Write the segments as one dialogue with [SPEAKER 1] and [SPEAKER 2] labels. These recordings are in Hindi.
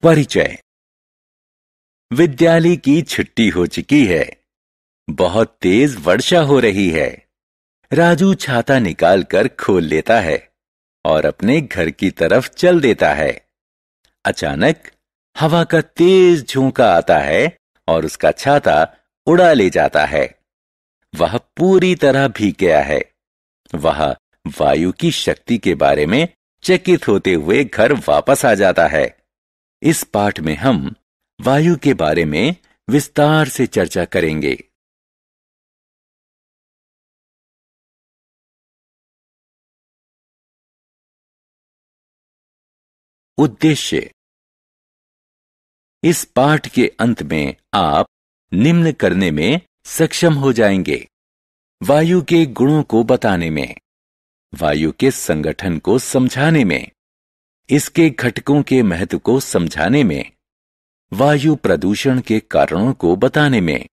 [SPEAKER 1] परिचय। विद्यालय की छुट्टी हो चुकी है। बहुत तेज वर्षा हो रही है। राजू छाता निकालकर खोल लेता है और अपने घर की तरफ चल देता है। अचानक हवा का तेज झोंका आता है और उसका छाता उड़ा ले जाता है। वह पूरी तरह भीग गया है। वह वायु की शक्ति के बारे में चकित होते हुए घर वापस आ जाता है। इस पाठ में हम वायु के बारे में विस्तार से चर्चा करेंगे। उद्देश्य। इस पाठ के अंत में आप निम्न करने में सक्षम हो जाएंगे: वायु के गुणों को बताने में, वायु के संगठन को समझाने में, इसके घटकों के महत्व को समझाने में, वायु प्रदूषण के कारणों को बताने में,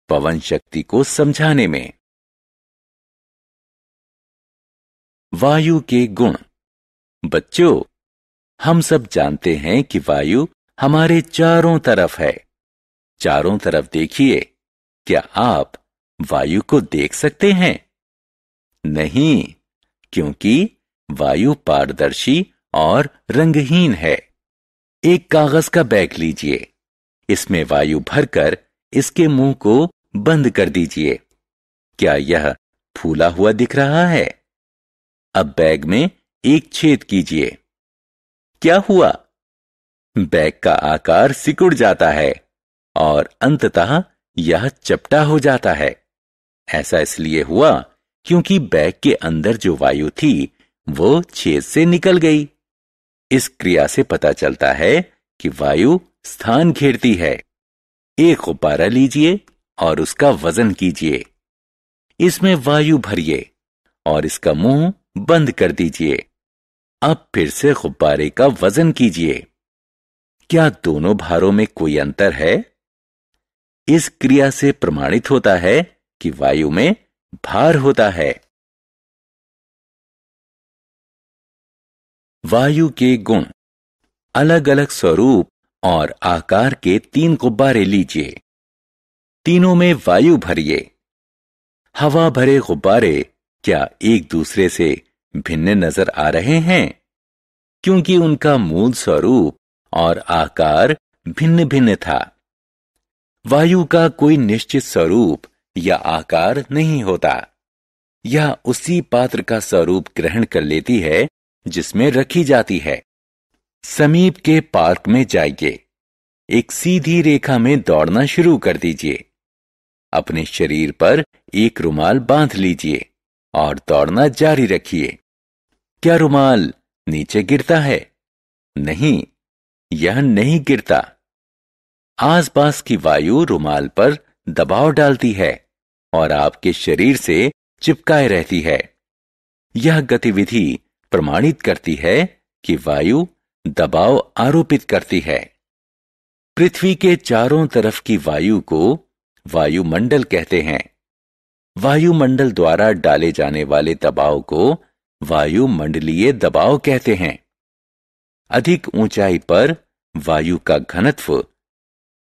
[SPEAKER 1] पवन शक्ति को समझाने में। वायु के गुण। बच्चों, हम सब जानते हैं कि वायु हमारे चारों तरफ है। चारों तरफ देखिए। क्या आप वायु को देख सकते हैं? नहीं, क्योंकि वायु पारदर्शी और रंगहीन है। एक कागज का बैग लीजिए। इसमें वायु भरकर इसके मुंह को बंद कर दीजिए। क्या यह फूला हुआ दिख रहा है? अब बैग में एक छेद कीजिए। क्या हुआ? बैग का आकार सिकुड़ जाता है और अंततः यह चपटा हो जाता है। ऐसा इसलिए हुआ क्योंकि बैग के अंदर जो वायु थी वो छेद से निकल गई। इस क्रिया से पता चलता है कि वायु स्थान घेरती है। एक गुब्बारा लीजिए और उसका वजन कीजिए। इसमें वायु भरिए और इसका मुंह बंद कर दीजिए। अब फिर से गुब्बारे का वजन कीजिए। क्या दोनों भारों में कोई अंतर है? इस क्रिया से प्रमाणित होता है कि वायु में भार होता है। वायु के गुण। अलग अलग स्वरूप और आकार के 3 गुब्बारे लीजिए। तीनों में वायु भरिए। हवा भरे गुब्बारे क्या एक दूसरे से भिन्न नजर आ रहे हैं? क्योंकि उनका मूल स्वरूप और आकार भिन्न भिन्न था। वायु का कोई निश्चित स्वरूप या आकार नहीं होता। यह उसी पात्र का स्वरूप ग्रहण कर लेती है जिसमें रखी जाती है। समीप के पार्क में जाइए। एक सीधी रेखा में दौड़ना शुरू कर दीजिए। अपने शरीर पर एक रुमाल बांध लीजिए और दौड़ना जारी रखिए। क्या रुमाल नीचे गिरता है? नहीं, यह नहीं गिरता। आसपास की वायु रुमाल पर दबाव डालती है और आपके शरीर से चिपकाए रहती है। यह गतिविधि प्रमाणित करती है कि वायु दबाव आरोपित करती है। पृथ्वी के चारों तरफ की वायु को वायुमंडल कहते हैं। वायुमंडल द्वारा डाले जाने वाले दबाव को वायुमंडलीय दबाव कहते हैं। अधिक ऊंचाई पर वायु का घनत्व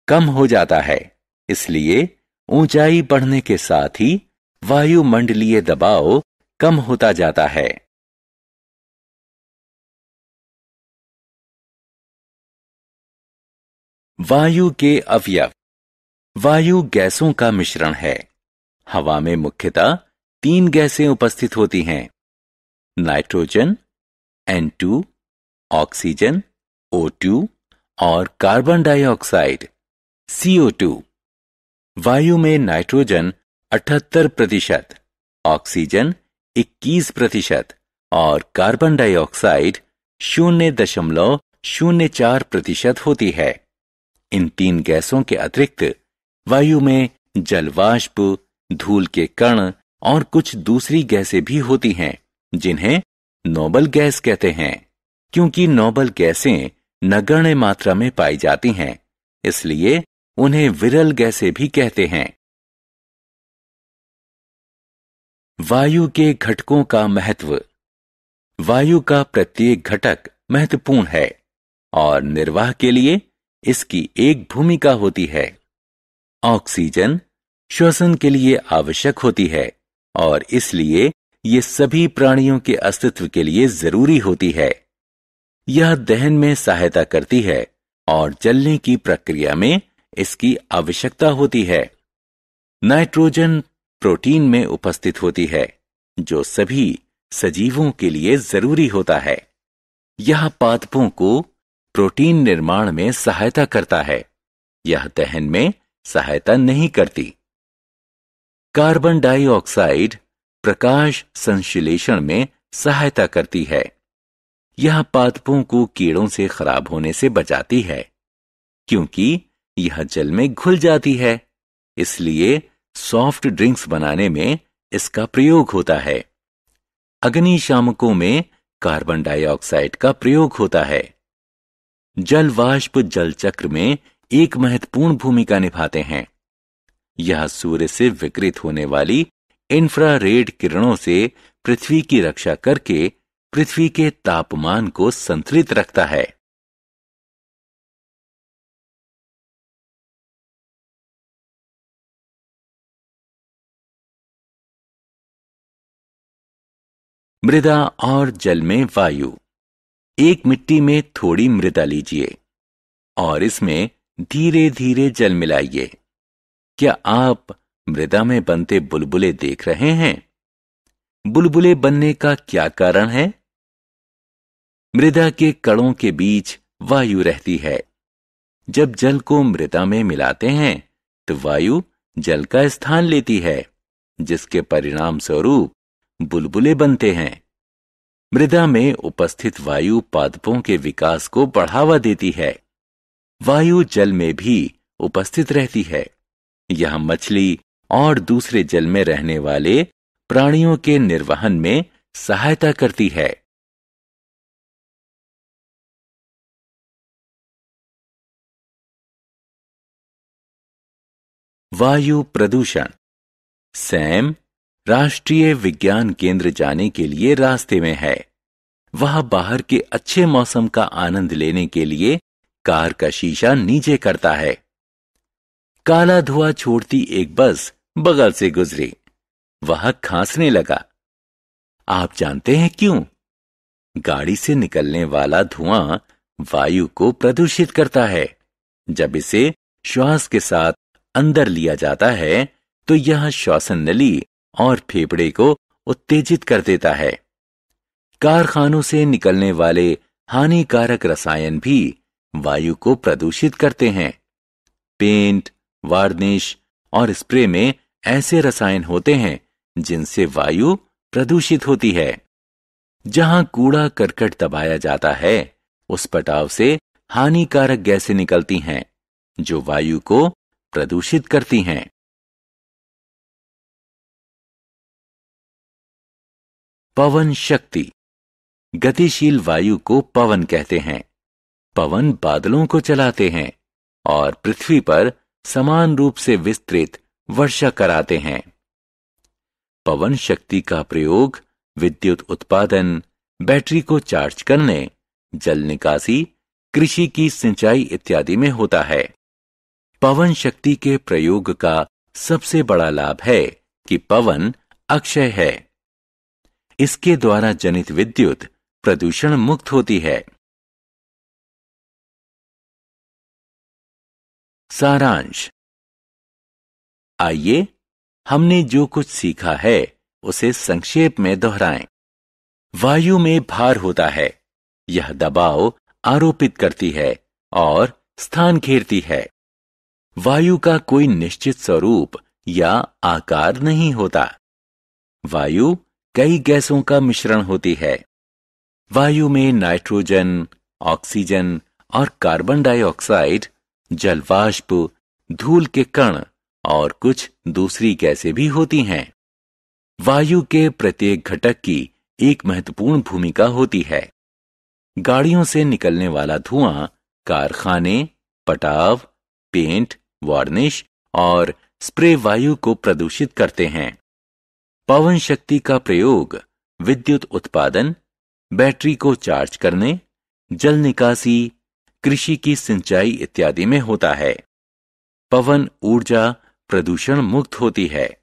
[SPEAKER 1] कम हो जाता है, इसलिए ऊंचाई बढ़ने के साथ ही वायुमंडलीय दबाव कम होता जाता है। वायु के अवयव। वायु गैसों का मिश्रण है। हवा में मुख्यतः 3 गैसें उपस्थित होती हैं: नाइट्रोजन N2, ऑक्सीजन O2 और कार्बन डाइऑक्साइड CO2। वायु में नाइट्रोजन 78%, ऑक्सीजन 21% और कार्बन डाइऑक्साइड 0.04% होती है। इन 3 गैसों के अतिरिक्त वायु में जलवाष्प, धूल के कण और कुछ दूसरी गैसें भी होती हैं जिन्हें नोबल गैस कहते हैं। क्योंकि नोबल गैसें नगण्य मात्रा में पाई जाती हैं, इसलिए उन्हें विरल गैसें भी कहते हैं। वायु के घटकों का महत्व। वायु का प्रत्येक घटक महत्वपूर्ण है। और निर्वाह के लिए इसकी एक भूमिका होती है। ऑक्सीजन श्वसन के लिए आवश्यक होती है और इसलिए ये सभी प्राणियों के अस्तित्व के लिए जरूरी होती है। यह दहन में सहायता करती है और जलने की प्रक्रिया में इसकी आवश्यकता होती है। नाइट्रोजन प्रोटीन में उपस्थित होती है, जो सभी सजीवों के लिए जरूरी होता है। यह पादपों को प्रोटीन निर्माण में सहायता करता है। यह दहन में सहायता नहीं करती। कार्बन डाइऑक्साइड प्रकाश संश्लेषण में सहायता करती है। यह पादपों को कीड़ों से खराब होने से बचाती है, क्योंकि यह जल में घुल जाती है। इसलिए सॉफ्ट ड्रिंक्स बनाने में इसका प्रयोग होता है। अग्निशामकों में कार्बन डाइऑक्साइड का प्रयोग होता है। जल वाष्प जल चक्र में एक महत्वपूर्ण भूमिका निभाते हैं। यह सूर्य से विकिरित होने वाली इंफ्रारेड किरणों से पृथ्वी की रक्षा करके पृथ्वी के तापमान को संतुलित रखता है। मृदा और जल में वायु। एक मिट्टी में थोड़ी मृदा लीजिए और इसमें धीरे धीरे जल मिलाइए। क्या आप मृदा में बनते बुलबुले देख रहे हैं? बुलबुले बनने का क्या कारण है? मृदा के कणों के बीच वायु रहती है। जब जल को मृदा में मिलाते हैं तो वायु जल का स्थान लेती है, जिसके परिणाम स्वरूप बुलबुले बनते हैं। मृदा में उपस्थित वायु पादपों के विकास को बढ़ावा देती है। वायु जल में भी उपस्थित रहती है। यह मछली और दूसरे जल में रहने वाले प्राणियों के निर्वहन में सहायता करती है। वायु प्रदूषण। सैम राष्ट्रीय विज्ञान केंद्र जाने के लिए रास्ते में है। वह बाहर के अच्छे मौसम का आनंद लेने के लिए कार का शीशा नीचे करता है। काला धुआं छोड़ती एक बस बगल से गुजरी। वह खांसने लगा। आप जानते हैं क्यों? गाड़ी से निकलने वाला धुआं वायु को प्रदूषित करता है। जब इसे श्वास के साथ अंदर लिया जाता है तो यह श्वसन नली और फेफड़े को उत्तेजित कर देता है। कारखानों से निकलने वाले हानिकारक रसायन भी वायु को प्रदूषित करते हैं। पेंट, वार्निश और स्प्रे में ऐसे रसायन होते हैं जिनसे वायु प्रदूषित होती है। जहां कूड़ा करकट दबाया जाता है, उस पटाव से हानिकारक गैसें निकलती हैं, जो वायु को प्रदूषित करती हैं। पवन शक्ति। गतिशील वायु को पवन कहते हैं। पवन बादलों को चलाते हैं और पृथ्वी पर समान रूप से विस्तृत वर्षा कराते हैं। पवन शक्ति का प्रयोग विद्युत उत्पादन, बैटरी को चार्ज करने, जल निकासी, कृषि की सिंचाई इत्यादि में होता है। पवन शक्ति के प्रयोग का सबसे बड़ा लाभ है कि पवन अक्षय है। इसके द्वारा जनित विद्युत प्रदूषण मुक्त होती है। सारांश। आइए हमने जो कुछ सीखा है उसे संक्षेप में दोहराएं। वायु में भार होता है। यह दबाव आरोपित करती है और स्थान घेरती है। वायु का कोई निश्चित स्वरूप या आकार नहीं होता। वायु कई गैसों का मिश्रण होती है। वायु में नाइट्रोजन, ऑक्सीजन और कार्बन डाइऑक्साइड, जल वाष्प, धूल के कण और कुछ दूसरी गैसें भी होती हैं। वायु के प्रत्येक घटक की एक महत्वपूर्ण भूमिका होती है। गाड़ियों से निकलने वाला धुआं कारखाने, पटाव, पेंट, वार्निश और स्प्रे वायु को प्रदूषित करते हैं। पवन शक्ति का प्रयोग विद्युत उत्पादन, बैटरी को चार्ज करने, जल निकासी, कृषि की सिंचाई इत्यादि में होता है। पवन ऊर्जा प्रदूषण मुक्त होती है।